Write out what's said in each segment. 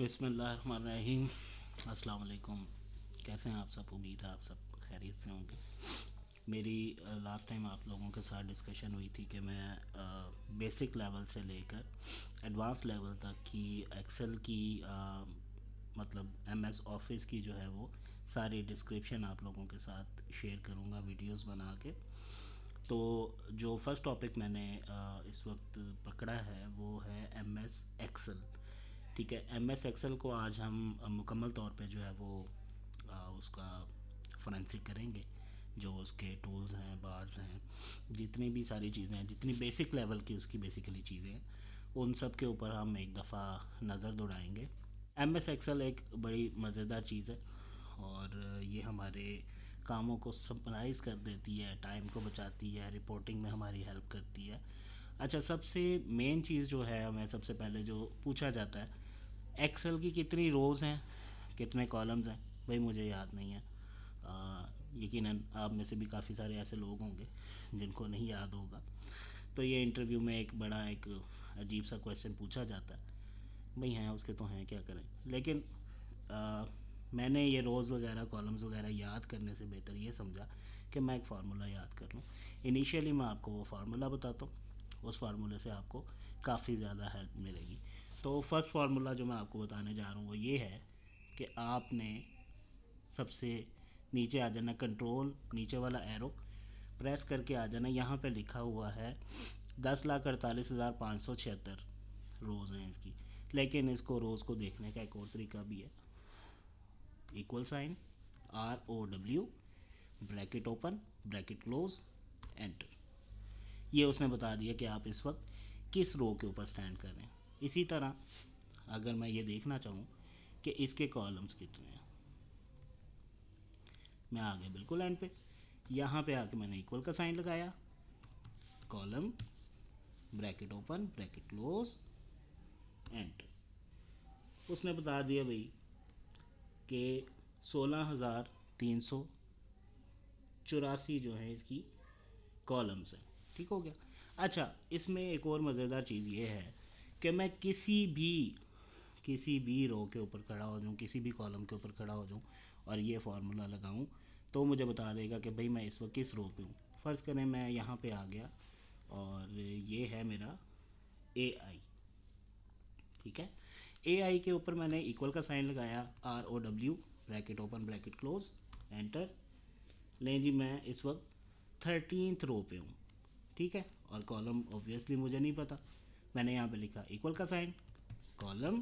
बिस्मिल्लाहिर्रहमानिर्रहीम। अस्सलाम वालेकुम। कैसे हैं आप सब? उम्मीद है आप सब खैरियत से होंगे। मेरी लास्ट टाइम आप लोगों के साथ डिस्कशन हुई थी कि मैं बेसिक लेवल से लेकर एडवांस लेवल तक की एक्सेल की मतलब एमएस ऑफिस की जो है वो सारी डिस्क्रिप्शन आप लोगों के साथ शेयर करूँगा वीडियोस बना के। तो जो फर्स्ट टॉपिक मैंने इस वक्त पकड़ा है वो है एमएस एक्सेल। ठीक है, एम एस एक्सेल को आज हम मुकम्मल तौर पे जो है वो उसका फोरेंसिक करेंगे। जो उसके टूल्स हैं, बार्स हैं, जितनी भी सारी चीज़ें हैं, जितनी बेसिक लेवल की उसकी बेसिकली चीज़ें हैं, उन सब के ऊपर हम एक दफ़ा नज़र दौड़ाएंगे। एम एस एक्सेल एक बड़ी मज़ेदार चीज़ है और ये हमारे कामों को समराइज़ कर देती है, टाइम को बचाती है, रिपोर्टिंग में हमारी हेल्प करती है। अच्छा, सबसे मेन चीज़ जो है, हमें सबसे पहले जो पूछा जाता है, एक्सेल की कितनी रोज़ हैं, कितने कॉलम्स हैं। भाई मुझे याद नहीं है। यकीनन आप में से भी काफ़ी सारे ऐसे लोग होंगे जिनको नहीं याद होगा। तो ये इंटरव्यू में एक अजीब सा क्वेश्चन पूछा जाता है। भाई हैं उसके तो हैं, क्या करें। लेकिन मैंने ये रोज़ वगैरह कॉलम्स वगैरह याद करने से बेहतर ये समझा कि मैं एक फ़ार्मूला याद कर लूँ। इनिशियली मैं आपको वो फार्मूला बताता हूँ, उस फार्मूले से आपको काफ़ी ज़्यादा हेल्प मिलेगी। तो फर्स्ट फार्मूला जो मैं आपको बताने जा रहा हूँ वो ये है कि आपने सबसे नीचे आ जाना, कंट्रोल नीचे वाला एरो प्रेस करके आ जाना। यहाँ पे लिखा हुआ है 10,48,576 रोज़ हैं इसकी। लेकिन इसको रोज़ को देखने का एक और तरीका भी है। Equal sign, ROW, bracket open, bracket close, enter. ये उसने बता दिया कि आप इस वक्त किस रो के ऊपर स्टैंड कर रहे हैं। इसी तरह अगर मैं ये देखना चाहूँ कि इसके कॉलम्स कितने हैं, मैं आ गया बिल्कुल एंड पे। यहाँ पे आके मैंने इक्वल का साइन लगाया, column, bracket open, bracket close, enter. उसने बता दिया भाई कि 16,384 जो है इसकी कॉलम्स हैं। ठीक हो गया। अच्छा, इसमें एक और मज़ेदार चीज़ ये है कि मैं किसी भी रो के ऊपर खड़ा हो जाऊँ, किसी भी कॉलम के ऊपर खड़ा हो जाऊँ और ये फार्मूला लगाऊँ तो मुझे बता देगा कि भाई मैं इस वक्त किस रो पे हूँ। फ़र्ज़ करें मैं यहाँ पे आ गया और ये है मेरा AI। ठीक है, AI के ऊपर मैंने इक्वल का साइन लगाया, ROW, bracket open, bracket close, enter. लें जी, मैं इस वक्त 13th रो पे हूँ। ठीक है, और कॉलम ऑब्वियसली मुझे नहीं पता। मैंने यहाँ पे लिखा इक्वल का sign, column,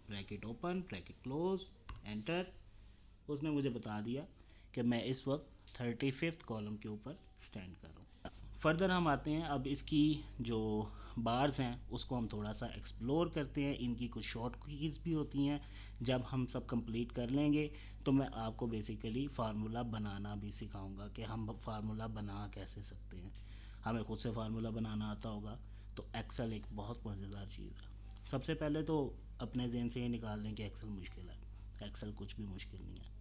bracket open, bracket close, enter. उसने मुझे बता दिया कि मैं इस वक्त 35th कॉलम के ऊपर स्टैंड कर रहा हूँ। फर्दर हम आते हैं, अब इसकी जो बार्स हैं उसको हम थोड़ा सा एक्सप्लोर करते हैं। इनकी कुछ शॉर्ट कीज़ भी होती हैं। जब हम सब कंप्लीट कर लेंगे तो मैं आपको बेसिकली फार्मूला बनाना भी सिखाऊंगा कि हम फार्मूला बना कैसे सकते हैं। हमें खुद से फार्मूला बनाना आता होगा तो एक्सेल एक बहुत मज़ेदार चीज़ है। सबसे पहले तो अपने जहन से ये निकाल दें कि एक्सेल मुश्किल है। एक्सेल कुछ भी मुश्किल नहीं है।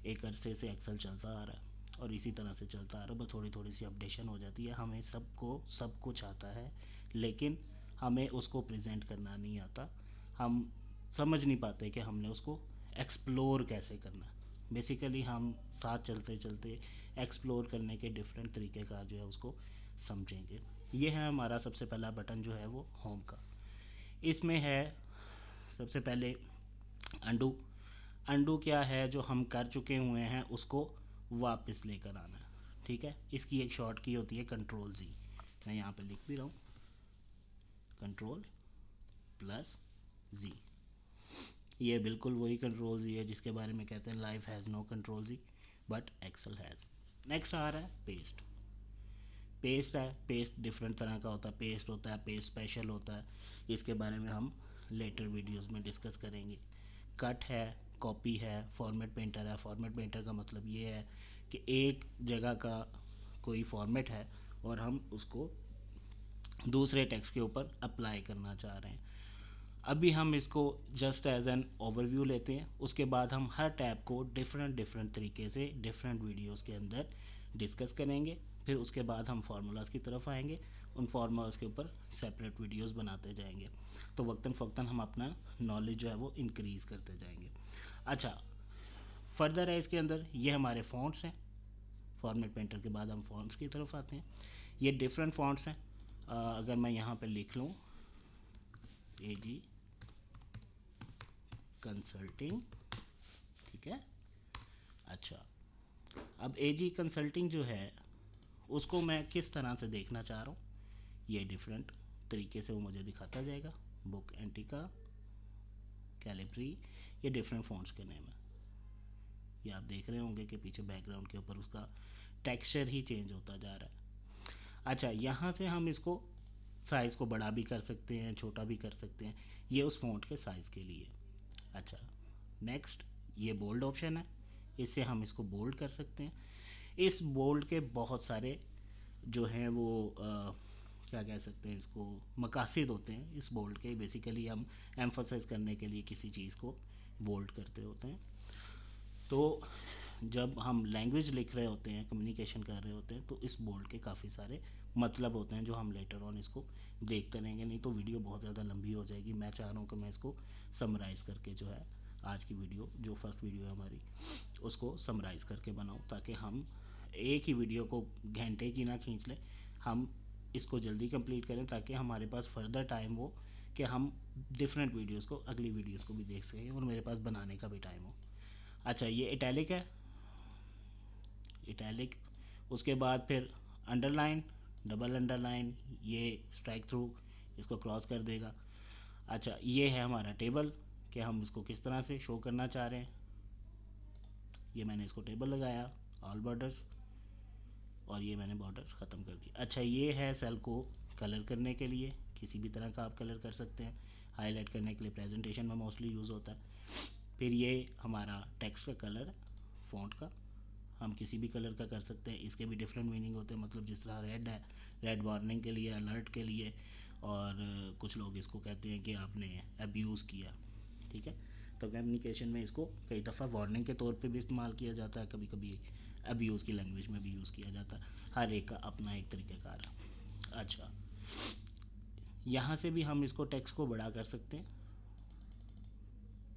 एक अरसे से एक्सेल चलता आ रहा है और इसी तरह से चलता आ रहा है। बस थोड़ी थोड़ी सी अपडेशन हो जाती है। हमें सबको सब कुछ आता है, लेकिन हमें उसको प्रेजेंट करना नहीं आता। हम समझ नहीं पाते कि हमने उसको एक्सप्लोर कैसे करना है। बेसिकली हम साथ चलते चलते एक्सप्लोर करने के डिफरेंट तरीके का जो है उसको समझेंगे। ये है हमारा सबसे पहला बटन जो है वो होम का। इसमें है सबसे पहले अंडू। अंडू क्या है, जो हम कर चुके हुए हैं उसको वापस लेकर आना है। ठीक है, इसकी एक शॉर्ट की होती है कंट्रोल-Z। मैं यहाँ पे लिख भी रहा हूँ, Ctrl+Z। ये बिल्कुल वही कंट्रोल-Z है जिसके बारे में कहते हैं life has no control Z but Excel has. Next आ रहा है पेस्ट। पेस्ट है, पेस्ट डिफरेंट तरह का होता है। पेस्ट होता है, पेस्ट स्पेशल होता है, इसके बारे में हम लेटर वीडियोस में डिस्कस करेंगे। कट है, कॉपी है, फॉर्मेट पेंटर है। फॉर्मेट पेंटर का मतलब ये है कि एक जगह का कोई फॉर्मेट है और हम उसको दूसरे टेक्स्ट के ऊपर अप्लाई करना चाह रहे हैं। अभी हम इसको जस्ट एज एन ओवरव्यू लेते हैं, उसके बाद हम हर टैब को डिफरेंट तरीके से डिफरेंट वीडियोस के अंदर डिस्कस करेंगे। फिर उसके बाद हम फार्मूलाज की तरफ आएंगे उन फॉर्मूलाज के ऊपर सेपरेट वीडियोस बनाते जाएंगे, तो वक्तन फ़वक्तन हम अपना नॉलेज जो है वो इंक्रीज़ करते जाएंगे। अच्छा, फर्दर है इसके अंदर, ये हमारे फ़ॉन्ट्स हैं। फॉर्मेट पेंटर के बाद हम फ़ॉन्ट्स की तरफ आते हैं। ये डिफरेंट फ़ॉन्ट्स हैं। अगर मैं यहाँ पे लिख लूँ AG कंसल्टिंग, ठीक है। अच्छा, अब AG कंसल्टिंग जो है उसको मैं किस तरह से देखना चाह रहा हूँ, ये डिफरेंट तरीके से वो मुझे दिखाता जाएगा। बुक एंटिका, कैलिब्री, ये डिफरेंट फ़ॉन्ट्स के नेम है। ये आप देख रहे होंगे कि पीछे बैकग्राउंड के ऊपर उसका टेक्सचर ही चेंज होता जा रहा है। अच्छा, यहाँ से हम इसको साइज़ को बड़ा भी कर सकते हैं, छोटा भी कर सकते हैं, ये उस फ़ॉन्ट के साइज़ के लिए। अच्छा, नेक्स्ट ये बोल्ड ऑप्शन है, इससे हम इसको बोल्ड कर सकते हैं। इस बोल्ड के बहुत सारे जो हैं वो क्या कह सकते हैं इसको, मकासद होते हैं इस बोल्ड के। बेसिकली हम एम्फोसाइज करने के लिए किसी चीज़ को बोल्ड करते होते हैं। तो जब हम लैंग्वेज लिख रहे होते हैं, कम्युनिकेशन कर रहे होते हैं, तो इस बोल्ड के काफ़ी सारे मतलब होते हैं जो हम लेटर ऑन इसको देखते रहेंगे, नहीं तो वीडियो बहुत ज़्यादा लंबी हो जाएगी। मैं चाह रहा हूँ कि मैं इसको समराइज़ करके जो है आज की वीडियो, जो फर्स्ट वीडियो है हमारी, उसको समराइज़ करके बनाऊँ, ताकि हम एक ही वीडियो को घंटे की ना खींच लें, हम इसको जल्दी कंप्लीट करें, ताकि हमारे पास फर्दर टाइम हो कि हम डिफरेंट वीडियोस को, अगली वीडियोस को भी देख सकें और मेरे पास बनाने का भी टाइम हो। अच्छा, ये इटैलिक है, इटैलिक। उसके बाद फिर अंडरलाइन, डबल अंडरलाइन, ये स्ट्राइक थ्रू, इसको क्रॉस कर देगा। अच्छा, ये है हमारा टेबल कि हम इसको किस तरह से शो करना चाह रहे हैं। ये मैंने इसको टेबल लगाया, ऑल बॉर्डर्स, और ये मैंने बॉर्डर्स ख़त्म कर दिया। अच्छा, ये है सेल को कलर करने के लिए, किसी भी तरह का आप कलर कर सकते हैं। हाईलाइट करने के लिए प्रेजेंटेशन में मोस्टली यूज़ होता है। फिर ये हमारा टेक्स्ट का कलर, फ़ॉन्ट का, हम किसी भी कलर का कर सकते हैं। इसके भी डिफरेंट मीनिंग होते हैं, मतलब जिस तरह रेड है, रेड वार्निंग के लिए, अलर्ट के लिए, और कुछ लोग इसको कहते हैं कि आपने अब्यूज़ किया, ठीक है। तो कम्युनिकेशन में इसको कई दफ़ा वार्निंग के तौर पे भी इस्तेमाल किया जाता है, कभी कभी अब्यूज़ की लैंग्वेज में भी यूज़ किया जाता है। हर एक का अपना एक तरीक़ाकार है। अच्छा, यहाँ से भी हम इसको टेक्स्ट को बड़ा कर सकते हैं।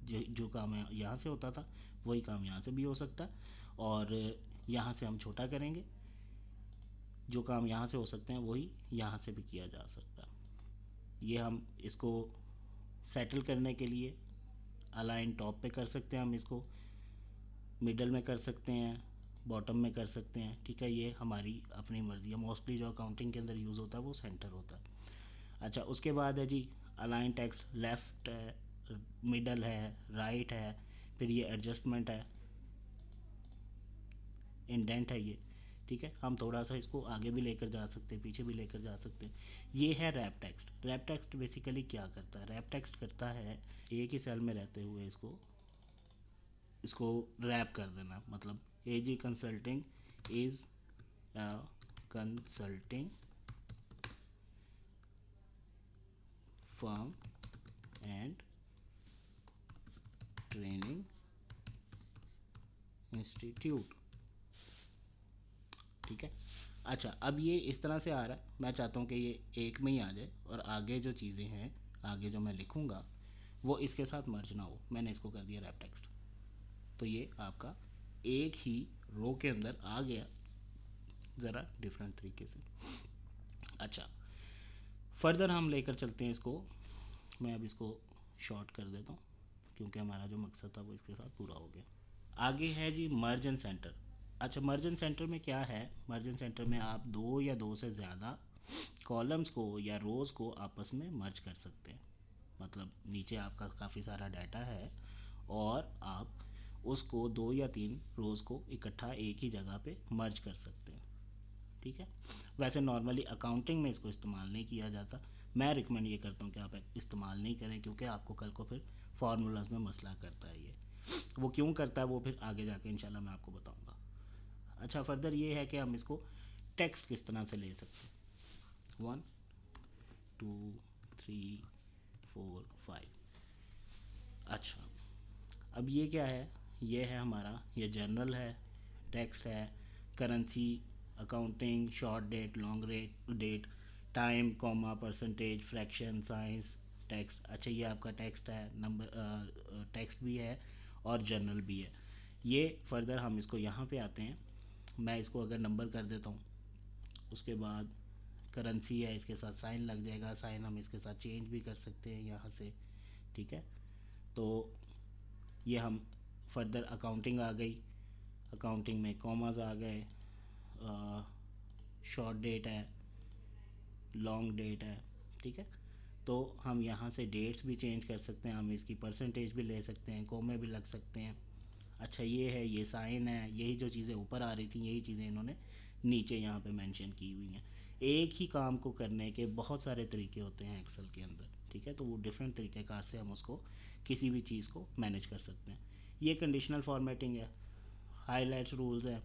जो काम यहाँ से होता था वही काम यहाँ से भी हो सकता है, और यहाँ से हम छोटा करेंगे। जो काम यहाँ से हो सकते हैं वही यहाँ से भी किया जा सकता है। ये हम इसको सेटल करने के लिए अलाइन टॉप पे कर सकते हैं, हम इसको मिडल में कर सकते हैं, बॉटम में कर सकते हैं, ठीक है। ये हमारी अपनी मर्ज़ी है। मोस्टली जो अकाउंटिंग के अंदर यूज़ होता है वो सेंटर होता है। अच्छा, उसके बाद है जी अलाइन टेक्स्ट, लेफ़्ट है, मिडल है, राइट है, फिर ये एडजस्टमेंट है, इंडेंट है ये, ठीक है। हम थोड़ा सा इसको आगे भी लेकर जा सकते हैं, पीछे भी लेकर जा सकते हैं। ये है wrap text. Wrap text basically क्या करता है, रैप टेक्स्ट करता है एक ही सेल में रहते हुए इसको रैप कर देना। मतलब AG consulting is consulting firm and training institute, ठीक है। अच्छा, अब ये इस तरह से आ रहा है, मैं चाहता हूँ कि ये एक में ही आ जाए, और आगे जो चीज़ें हैं, आगे जो मैं लिखूँगा वो इसके साथ मर्ज ना हो। मैंने इसको कर दिया रैप टेक्स्ट, तो ये आपका एक ही रो के अंदर आ गया, ज़रा डिफरेंट तरीके से। अच्छा, फर्दर हम लेकर चलते हैं इसको। मैं अब इसको शॉर्ट कर देता हूँ, क्योंकि हमारा जो मकसद था वो इसके साथ पूरा हो गया। आगे है जी मर्ज एंड सेंटर। अच्छा, मर्ज एंड सेंटर में क्या है, मर्ज एंड सेंटर में आप दो या दो से ज़्यादा कॉलम्स को या रोज़ को आपस में मर्ज कर सकते हैं। मतलब नीचे आपका काफ़ी सारा डाटा है और आप उसको दो या तीन रोज़ को इकट्ठा एक ही जगह पे मर्ज कर सकते हैं, ठीक है। वैसे नॉर्मली अकाउंटिंग में इसको इस्तेमाल नहीं किया जाता। मैं रिकमेंड ये करता हूँ कि आप इस्तेमाल नहीं करें, क्योंकि आपको कल को फिर फार्मूलाज में मसला करता है ये। वो क्यों करता है वो फिर आगे जाके इंशाल्लाह मैं आपको बताऊँगा। अच्छा, फर्दर ये है कि हम इसको टेक्स्ट किस तरह से ले सकते हैं। 1 2 3 4 5। अच्छा, अब ये क्या है, ये है हमारा, ये जनरल है, टेक्स्ट है, currency, accounting, short date, long date, time comma percentage fraction science text. अच्छा ये आपका टेक्स्ट है, नंबर टेक्स्ट भी है और जर्नल भी है। ये फर्दर हम इसको यहाँ पे आते हैं, मैं इसको अगर नंबर कर देता हूँ, उसके बाद करेंसी है, इसके साथ साइन लग जाएगा, साइन हम इसके साथ चेंज भी कर सकते हैं यहाँ से, ठीक है। तो ये हम फर्दर अकाउंटिंग आ गई, अकाउंटिंग में कॉमास आ गए, शॉर्ट डेट है, लॉन्ग डेट है, ठीक है। तो हम यहाँ से डेट्स भी चेंज कर सकते हैं, हम इसकी परसेंटेज भी ले सकते हैं, कोमे भी लग सकते हैं। अच्छा ये है, ये साइन है, यही जो चीज़ें ऊपर आ रही थी यही चीज़ें इन्होंने नीचे यहाँ पे मेंशन की हुई हैं। एक ही काम को करने के बहुत सारे तरीके होते हैं एक्सेल के अंदर, ठीक है। तो वो डिफरेंट तरीक़ेकार से हम उसको किसी भी चीज़ को मैनेज कर सकते हैं। ये कंडीशनल फॉर्मेटिंग है, हाईलाइट्स रूल्स है।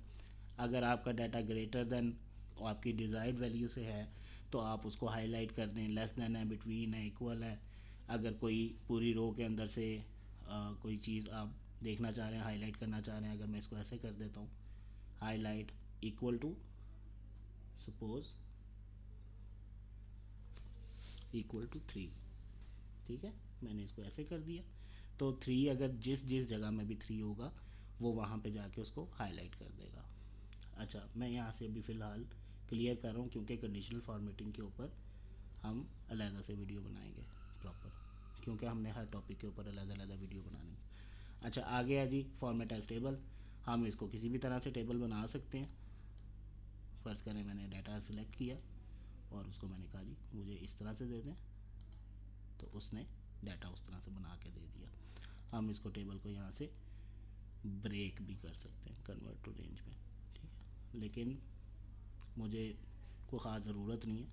अगर आपका डाटा ग्रेटर देन आपकी डिज़ायर्ड वैल्यू से है तो आप उसको हाईलाइट कर दें, लेस देन है, बिटवीन है, इक्वल है। अगर कोई पूरी रो के अंदर से कोई चीज़ आप देखना चाह रहे हैं, हाईलाइट करना चाह रहे हैं, अगर मैं इसको ऐसे कर देता हूँ, highlight equal to suppose equal to 3, ठीक है, मैंने इसको ऐसे कर दिया। तो 3 अगर जिस जिस जगह में भी 3 होगा वो वहाँ पे जाके उसको हाईलाइट कर देगा। अच्छा मैं यहाँ से अभी फ़िलहाल क्लियर कर रहा हूँ क्योंकि कंडीशनल फॉर्मेटिंग के ऊपर हम अलग से वीडियो बनाएंगे प्रॉपर, क्योंकि हमने हर टॉपिक के ऊपर अलग वीडियो बनानी। अच्छा आगे है जी फॉर्मेट एज टेबल। हम इसको किसी भी तरह से टेबल बना सकते हैं। फ़र्ज़ करें मैंने डाटा सेलेक्ट किया और उसको मैंने कहा जी मुझे इस तरह से दे दें, तो उसने डाटा उस तरह से बना के दे दिया। हम इसको टेबल को यहाँ से ब्रेक भी कर सकते हैं कन्वर्ट टू रेंज में, ठीक है, लेकिन मुझे कोई ख़ास ज़रूरत नहीं है।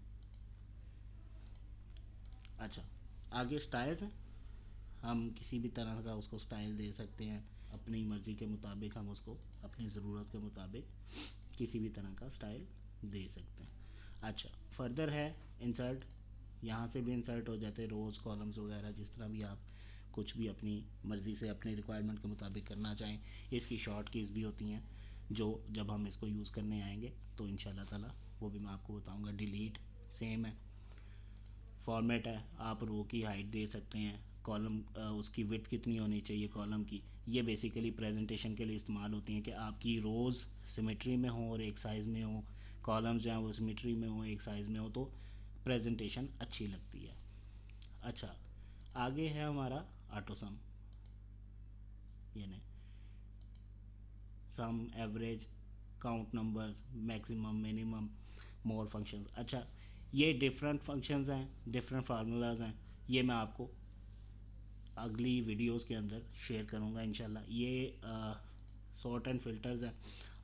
अच्छा आगे स्टाइल्स हैं, हम किसी भी तरह का उसको स्टाइल दे सकते हैं, अपनी मर्ज़ी के मुताबिक हम उसको अपनी ज़रूरत के मुताबिक किसी भी तरह का स्टाइल दे सकते हैं। अच्छा फर्दर है इंसर्ट, यहाँ से भी इंसर्ट हो जाते हैं रोज़ कॉलम्स वगैरह, जिस तरह भी आप कुछ भी अपनी मर्ज़ी से अपनी रिक्वायरमेंट के मुताबिक करना चाहें। इसकी शॉर्ट कीज़ भी होती हैं जो जब हम इसको यूज़ करने आएंगे तो इंशाल्लाह ताला वो भी मैं आपको बताऊंगा। डिलीट सेम है, फॉर्मेट है, आप रो की हाइट दे सकते हैं, कॉलम उसकी विड्थ कितनी होनी चाहिए कॉलम की। ये बेसिकली प्रेजेंटेशन के लिए इस्तेमाल होती हैं कि आपकी रोज़ सिमेट्री में हो और एक साइज़ में हो, कॉलम्स जो हैं वो सिमेट्री में हो एक साइज़ में हो, तो प्रेजेंटेशन अच्छी लगती है। अच्छा आगे है हमारा ऑटो सम, यानी sum average count numbers maximum minimum more functions. अच्छा ये डिफरेंट फंक्शंस हैं, डिफरेंट फार्मूलाज हैं, ये मैं आपको अगली वीडियोस के अंदर शेयर करूँगा इंशाल्लाह। ये सॉर्ट एंड फिल्टर्स हैं,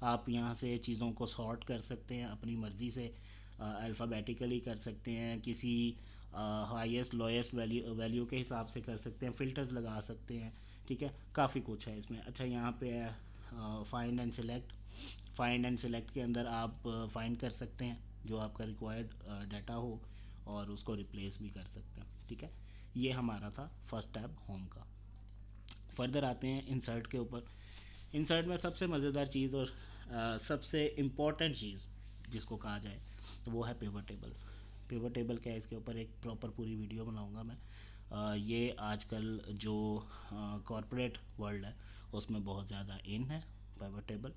आप यहाँ से चीज़ों को सॉर्ट कर सकते हैं अपनी मर्ज़ी से, अल्फ़ाबेटिकली कर सकते हैं, किसी हाईएस्ट लोएस्ट वैल्यू के हिसाब से कर सकते हैं, फ़िल्टर्स लगा सकते हैं, ठीक है, काफ़ी कुछ है इसमें। अच्छा यहाँ पे है find and select, find and select के अंदर आप फाइंड कर सकते हैं जो आपका रिक्वायर्ड डाटा हो और उसको रिप्लेस भी कर सकते हैं, ठीक है। ये हमारा था फर्स्ट टैब होम का। फर्दर आते हैं इंसर्ट के ऊपर। इंसर्ट में सबसे मज़ेदार चीज़ और सबसे इम्पॉर्टेंट चीज़ जिसको कहा जाए तो वो है पिवट टेबल। पिवट टेबल क्या है, इसके ऊपर एक प्रॉपर पूरी वीडियो बनाऊंगा मैं। ये आजकल जो कॉरपोरेट वर्ल्ड है उसमें बहुत ज़्यादा इन है पिवट टेबल,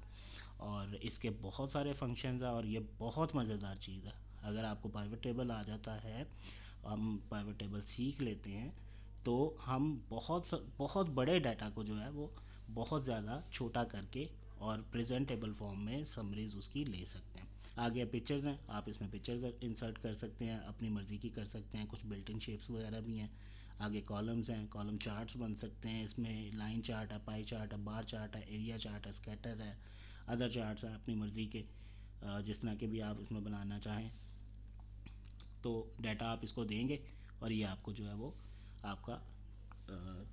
और इसके बहुत सारे फंक्शंस हैं और ये बहुत मज़ेदार चीज़ है। अगर आपको पिवट टेबल आ जाता है, हम पिवट टेबल सीख लेते हैं, तो हम बहुत बड़े डाटा को जो है वो बहुत ज़्यादा छोटा करके और प्रेजेंटेबल फॉर्म में समरीज उसकी ले सकते हैं। आगे पिक्चर्स हैं, आप इसमें पिक्चर्स इंसर्ट कर सकते हैं, अपनी मर्ज़ी की कर सकते हैं, कुछ बिल्ट इन शेप्स वगैरह भी हैं। आगे कॉलम्स हैं, कॉलम चार्ट्स बन सकते हैं, इसमें लाइन चार्ट है, पाई चार्ट है, बार चार्ट है, एरिया चार्ट है, स्कैटर है, अदर चार्ट्स हैं अपनी मर्ज़ी के, जिस तरह के भी आप इसमें बनाना चाहें। तो डाटा आप इसको देंगे और ये आपको जो है वो आपका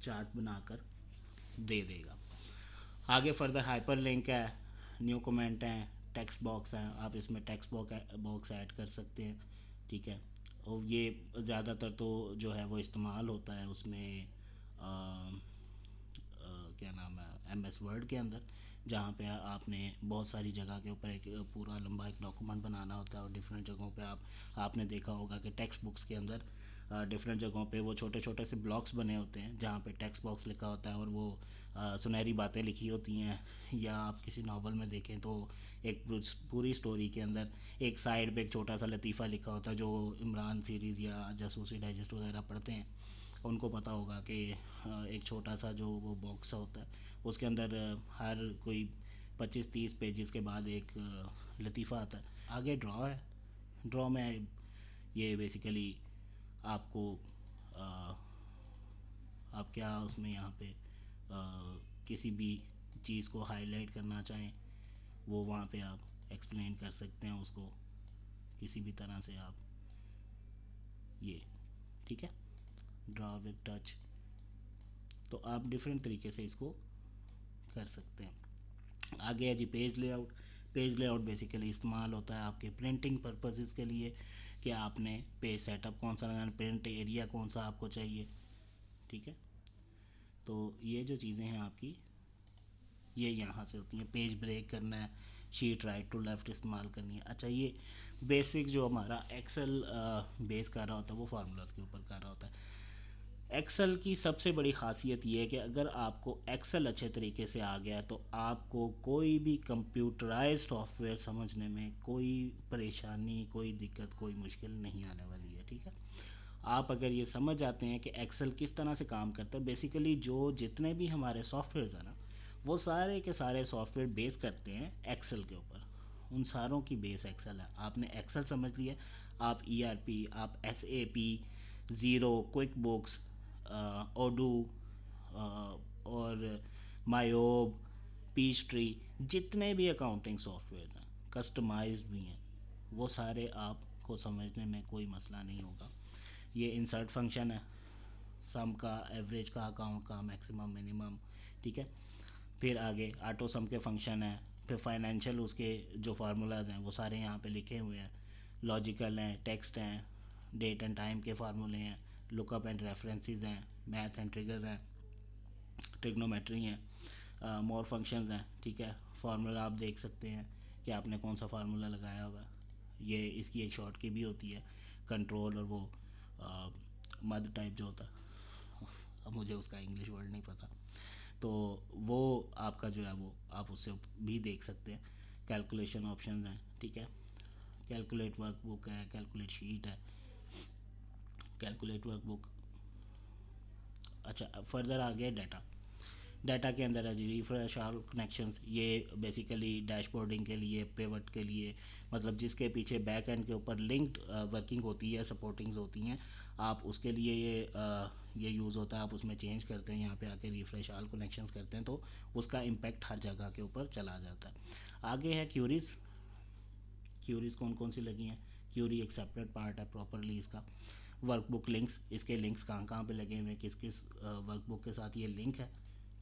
चार्ट बनाकर दे देगा। आगे फर्दर हाइपर लिंक है, न्यू कमेंट है, टेक्स्ट बॉक्स है, आप इसमें टेक्स्ट बॉक्स ऐड कर सकते हैं, ठीक है। और ये ज़्यादातर तो जो है वो इस्तेमाल होता है उसमें क्या नाम है, MS वर्ड के अंदर, जहाँ पे आपने बहुत सारी जगह के ऊपर एक पूरा लंबा एक डॉक्यूमेंट बनाना होता है, और डिफरेंट जगहों पे आपने देखा होगा कि टेक्स्ट बुक्स के अंदर डिफरेंट जगहों पे वो छोटे छोटे से ब्लॉक्स बने होते हैं जहाँ पे टेक्स्ट बॉक्स लिखा होता है और वो सुनहरी बातें लिखी होती हैं। या आप किसी नावल में देखें तो एक पूरी स्टोरी के अंदर एक साइड पे एक छोटा सा लतीफ़ा लिखा होता है। जो इमरान सीरीज़ या जासूसी डाइजेस्ट वगैरह पढ़ते हैं उनको पता होगा कि एक छोटा सा जो वो बॉक्स होता है उसके अंदर हर कोई 25-30 पेजेस के बाद एक लतीफ़ा आता है। आगे ड्रॉ है। ड्रॉ में ये बेसिकली आपको आप क्या उसमें यहाँ पे किसी भी चीज़ को हाईलाइट करना चाहें वो वहाँ पे आप एक्सप्लेन कर सकते हैं उसको किसी भी तरह से आप, ये ठीक है, ड्रॉ विद टच। तो आप डिफरेंट तरीके से इसको कर सकते हैं। आगे है जी page layout. Page layout basically इस्तेमाल होता है आपके प्रिंटिंग पर्पसेस के लिए कि आपने पेज सेटअप कौन सा लगाना, प्रिंट एरिया कौन सा आपको चाहिए, ठीक है। तो ये जो चीज़ें हैं आपकी ये यहाँ से होती हैं। पेज ब्रेक करना है, शीट राइट टू लेफ़्ट इस्तेमाल करनी है। अच्छा, ये बेसिक जो हमारा एक्सेल बेस कर रहा होता है वो फार्मूलाज के ऊपर कर रहा होता है। एक्सेल की सबसे बड़ी ख़ासियत ये है कि अगर आपको एक्सेल अच्छे तरीके से आ गया तो आपको कोई भी कंप्यूटराइज सॉफ्टवेयर समझने में कोई परेशानी, कोई दिक्कत, कोई मुश्किल नहीं आने वाली है, ठीक है। आप अगर ये समझ जाते हैं कि एक्सेल किस तरह से काम करता है, बेसिकली जो जितने भी हमारे सॉफ्टवेयर हैं ना वो सारे के सारे सॉफ्टवेयर बेस करते हैं एक्सेल के ऊपर। उन सारों की बेस एक्सेल है। आपने एक्सेल समझ लिया, आप ERP, आप SAP, ज़ीरो, क्विक बुक्स, ओडू और मायोब, पीच ट्री, जितने भी अकाउंटिंग सॉफ्टवेयर हैं कस्टमाइज भी हैं, वो सारे आपको समझने में कोई मसला नहीं होगा। ये इंसर्ट फंक्शन है, सम का, एवरेज का, अकाउंट का, मैक्सिमम, मिनिमम, ठीक है। फिर आगे ऑटो सम के फंक्शन है। फिर फाइनेंशियल उसके जो फार्मूलाज हैं वो सारे यहाँ पे लिखे हुए हैं। लॉजिकल हैं, टेक्स्ट हैं, डेट एंड टाइम के फार्मूले हैं, लुकअप एंड रेफरेंसेस हैं, मैथ एंड ट्रिगर हैं, ट्रिग्नोमेट्री हैं, मोर फंक्शंस हैं, ठीक है। फार्मूला आप देख सकते हैं कि आपने कौन सा फार्मूला लगाया होगा। ये इसकी एक शॉर्ट की भी होती है, कंट्रोल और वो मद टाइप जो होता है, अब मुझे उसका इंग्लिश वर्ड नहीं पता। तो वो आपका जो है वो आप उससे भी देख सकते हैं। कैलकुलेशन ऑप्शन हैं, ठीक है। कैलकुलेट वर्कबुक है, कैलकुलेट शीट है, कैलकुलेट वर्कबुक। अच्छा, फर्दर आ गया डाटा। डाटा के अंदर है जी रिफ्रेश ऑल कनेक्शंस। ये बेसिकली डैशबोर्डिंग के लिए, पिवट के लिए, मतलब जिसके पीछे बैक एंड के ऊपर लिंक्ड वर्किंग होती है, सपोर्टिंग्स होती हैं, आप उसके लिए ये यूज़ होता है। आप उसमें चेंज करते हैं, यहाँ पे आके रिफ्रेश ऑल कनेक्शंस करते हैं तो उसका इम्पैक्ट हर जगह के ऊपर चला जाता है। आगे है क्यूरीज। क्यूरीज कौन कौन सी लगी हैं? क्यूरी एक सेपरेट पार्ट है प्रॉपरली इसका। वर्कबुक लिंक्स, इसके लिंक्स कहाँ कहाँ पे लगे हुए हैं, किस किस वर्कबुक के साथ ये लिंक है,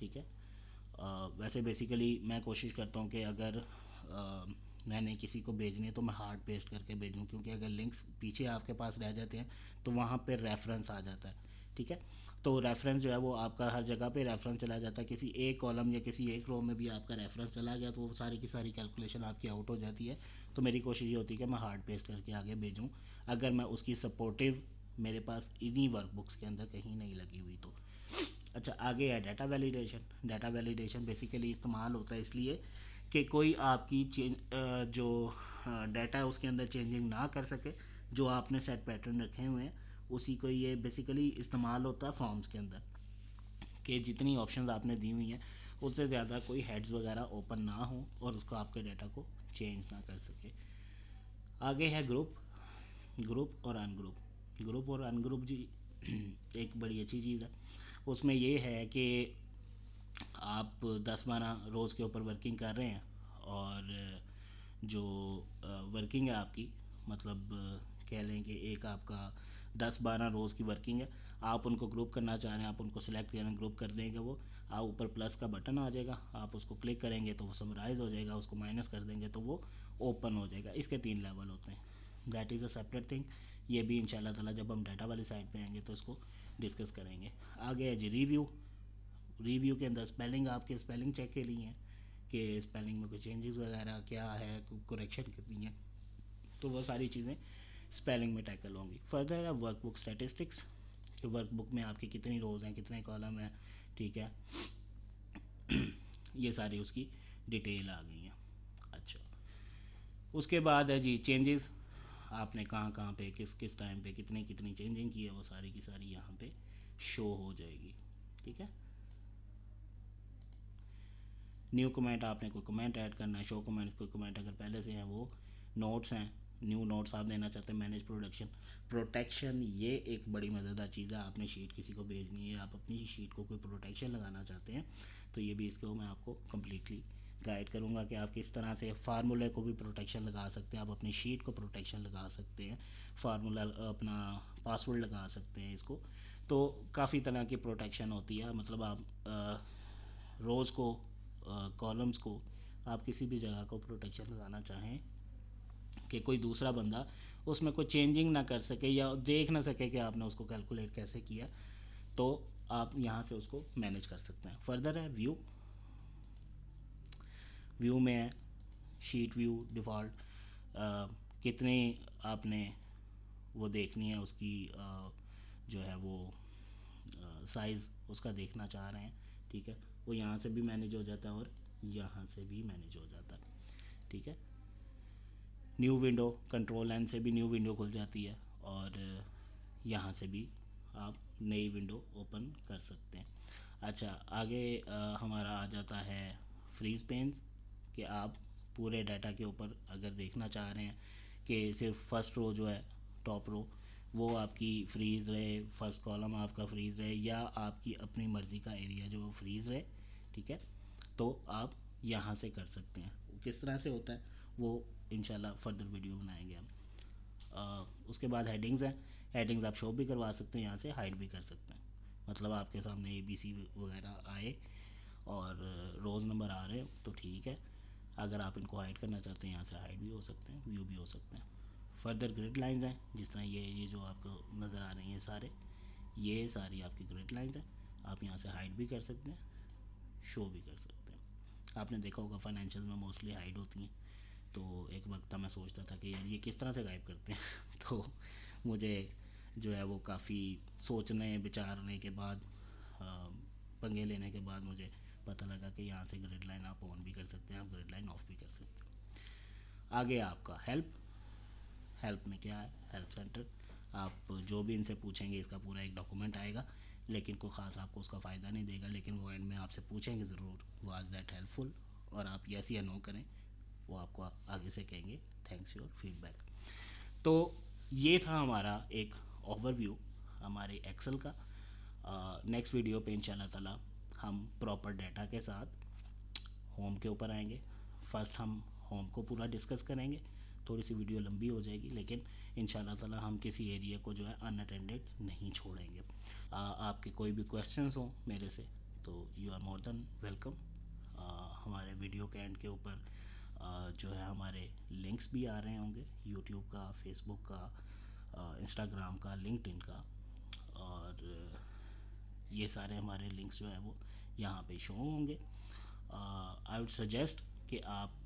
ठीक है। वैसे बेसिकली मैं कोशिश करता हूँ कि अगर मैंने किसी को भेजनी है तो मैं हार्ड पेस्ट करके भेजूँ, क्योंकि अगर लिंक्स पीछे आपके पास रह जाते हैं तो वहाँ पे रेफरेंस आ जाता है, ठीक है। तो रेफरेंस जो है वो आपका हर जगह पे रेफरेंस चला जाता है। किसी एक कॉलम या किसी एक रो में भी आपका रेफरेंस चला गया तो वो सारी की सारी कैलकुलेशन आपकी आउट हो जाती है। तो मेरी कोशिश ये होती है कि मैं हार्ड पेस्ट करके आगे भेजूँ, अगर मैं उसकी सपोर्टिव मेरे पास इन्हीं वर्कबुक्स के अंदर कहीं नहीं लगी हुई तो। अच्छा, आगे है data validation. Data validation basically इस्तेमाल होता है इसलिए कि कोई आपकी जो डाटा है उसके अंदर चेंजिंग ना कर सके। जो आपने सेट पैटर्न रखे हुए हैं उसी को ये बेसिकली इस्तेमाल होता है फॉर्म्स के अंदर, कि जितनी ऑप्शंस आपने दी हुई हैं उससे ज़्यादा कोई हेड्स वगैरह ओपन ना हो और उसको आपके डाटा को चेंज ना कर सके। आगे है ग्रुप। ग्रुप और अनग्रुप। ग्रुप और अनग्रुप जी एक बड़ी अच्छी चीज़ है। उसमें ये है कि आप 10-12 रोज़ के ऊपर वर्किंग कर रहे हैं और जो वर्किंग है आपकी, मतलब कह लें कि एक आपका 10-12 रोज़ की वर्किंग है, आप उनको ग्रुप करना चाह रहे हैं, आप उनको सेलेक्ट करें, ग्रुप कर देंगे वो, आप ऊपर प्लस का बटन आ जाएगा, आप उसको क्लिक करेंगे तो वो समराइज़ हो जाएगा, उसको माइनस कर देंगे तो वो ओपन हो जाएगा। इसके 3 लेवल होते हैं, that is a separate thing. ये भी इंशाल्लाह ताला जब हम डाटा वाली साइड पे आएंगे तो इसको डिस्कस करेंगे। आगे है जी रिव्यू। रिव्यू के अंदर स्पेलिंग, आपके स्पेलिंग चेक के लिए हैं कि स्पेलिंग में कोई चेंजेस वगैरह क्या है, करेक्शन करनी है, तो वो सारी चीज़ें स्पेलिंग में टैकल होंगी। फर्दर है वर्कबुक स्टैटिस्टिक्स, कि वर्कबुक में आपकी कितनी रोज़ हैं, कितने कॉलम हैं, ठीक है, ये सारी उसकी डिटेल आ गई है। अच्छा, उसके बाद है जी चेंजेस, आपने कहाँ कहाँ पे किस किस टाइम पे कितनी कितनी चेंजिंग की है, वो सारी की सारी यहाँ पे शो हो जाएगी, ठीक है। न्यू कमेंट, आपने कोई कमेंट ऐड करना है, शो कमेंट्स, कोई कमेंट अगर पहले से हैं वो, नोट्स हैं, न्यू नोट्स आप देना चाहते हैं, मैनेज प्रोटेक्शन, ये एक बड़ी मज़ेदार चीज़ है। आपने शीट किसी को भेजनी है, आप अपनी शीट को कोई प्रोटेक्शन लगाना चाहते हैं, तो ये भी इसको मैं आपको कम्प्लीटली गाइड करूँगा कि आप किस तरह से फार्मूले को भी प्रोटेक्शन लगा सकते हैं, आप अपनी शीट को प्रोटेक्शन लगा सकते हैं, फार्मूला अपना पासवर्ड लगा सकते हैं इसको। तो काफ़ी तरह की प्रोटेक्शन होती है, मतलब आप रोज़ को, कॉलम्स को, आप किसी भी जगह को प्रोटेक्शन लगाना चाहें कि कोई दूसरा बंदा उसमें कोई चेंजिंग ना कर सके या देख ना सके कि आपने उसको कैलकुलेट कैसे किया, तो आप यहाँ से उसको मैनेज कर सकते हैं। फर्दर है व्यू, व्यू में है शीट व्यू डिफ़ॉल्ट, कितने आपने वो देखनी है उसकी, जो है वो साइज़ उसका देखना चाह रहे हैं, ठीक है, वो यहाँ से भी मैनेज हो जाता है और यहाँ से भी मैनेज हो जाता है, ठीक है। न्यू विंडो, कंट्रोल एन से भी न्यू विंडो खुल जाती है और यहाँ से भी आप नई विंडो ओपन कर सकते हैं। अच्छा, आगे हमारा आ जाता है फ्रीज पेन्स, कि आप पूरे डाटा के ऊपर अगर देखना चाह रहे हैं कि सिर्फ फर्स्ट रो जो है, टॉप रो, वो आपकी फ्रीज़ रहे, फर्स्ट कॉलम आपका फ्रीज़ रहे, या आपकी अपनी मर्ज़ी का एरिया जो फ्रीज़ रहे, ठीक है, तो आप यहाँ से कर सकते हैं। किस तरह से होता है वो इंशाल्लाह फर्दर वीडियो बनाएंगे हम। उसके बाद हेडिंग्स हैं, हेडिंग्स आप शो भी करवा सकते हैं, यहाँ से हाइड भी कर सकते हैं, मतलब आपके सामने ABC वगैरह आए और रोज़ नंबर आ रहे हो तो ठीक है, अगर आप इनको हाइड करना चाहते हैं यहाँ से हाइड भी हो सकते हैं, व्यू भी हो सकते हैं। फर्दर ग्रिड लाइंस हैं, जिस तरह ये जो आपको नज़र आ रही हैं सारे, ये सारी आपकी ग्रिड लाइंस हैं, आप यहाँ से हाइड भी कर सकते हैं, शो भी कर सकते हैं। आपने देखा होगा फाइनेंशियल में मोस्टली हाइड होती हैं, तो एक वक्त था मैं सोचता था कि यार ये किस तरह से गायब करते हैं तो मुझे जो है वो काफ़ी सोचने विचारने के बाद, पंगे लेने के बाद मुझे पता लगा कि यहाँ से ग्रिड लाइन आप ऑन भी कर सकते हैं, आप ग्रिड लाइन ऑफ भी कर सकते हैं। आगे आपका हेल्प, हेल्प में क्या है, हेल्प सेंटर, आप जो भी इनसे पूछेंगे इसका पूरा एक डॉक्यूमेंट आएगा, लेकिन कोई ख़ास आपको उसका फ़ायदा नहीं देगा, लेकिन वो एंड में आपसे पूछेंगे ज़रूर वाज दैट हेल्पफुल, और आप यस या नो करें, वो आपको आगे से कहेंगे थैंक्स योर फीडबैक। तो ये था हमारा एक ओवरव्यू हमारे एक्सेल का। नेक्स्ट वीडियो पे इंशाल्लाह ताला हम प्रॉपर डाटा के साथ होम के ऊपर आएंगे। फर्स्ट हम होम को पूरा डिस्कस करेंगे, थोड़ी सी वीडियो लंबी हो जाएगी, लेकिन इंशाल्लाह ताला हम किसी एरिया को जो है अनअटेंडेड नहीं छोड़ेंगे। आपके कोई भी क्वेश्चंस हो मेरे से तो you are more than welcome. हमारे वीडियो के एंड के ऊपर जो है हमारे लिंक्स भी आ रहे होंगे, यूट्यूब का, फेसबुक का, इंस्टाग्राम का, लिंक्डइन का, और ये सारे हमारे लिंक्स जो है वो यहाँ पे शो होंगे। आई वुड सजेस्ट कि आप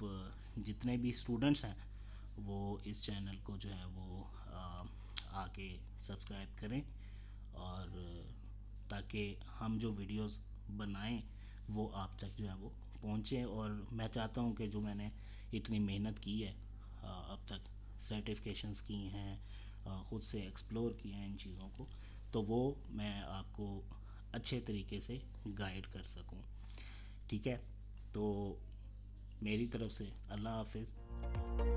जितने भी स्टूडेंट्स हैं वो इस चैनल को जो है वो आके सब्सक्राइब करें, और ताकि हम जो वीडियोस बनाएं वो आप तक जो है वो पहुँचे। और मैं चाहता हूँ कि जो मैंने इतनी मेहनत की है अब तक, सर्टिफिकेशंस की हैं, ख़ुद से एक्सप्लोर किए हैं इन चीज़ों को, तो वो मैं आपको अच्छे तरीके से गाइड कर सकूं, ठीक है। तो मेरी तरफ से अल्लाह हाफिज़।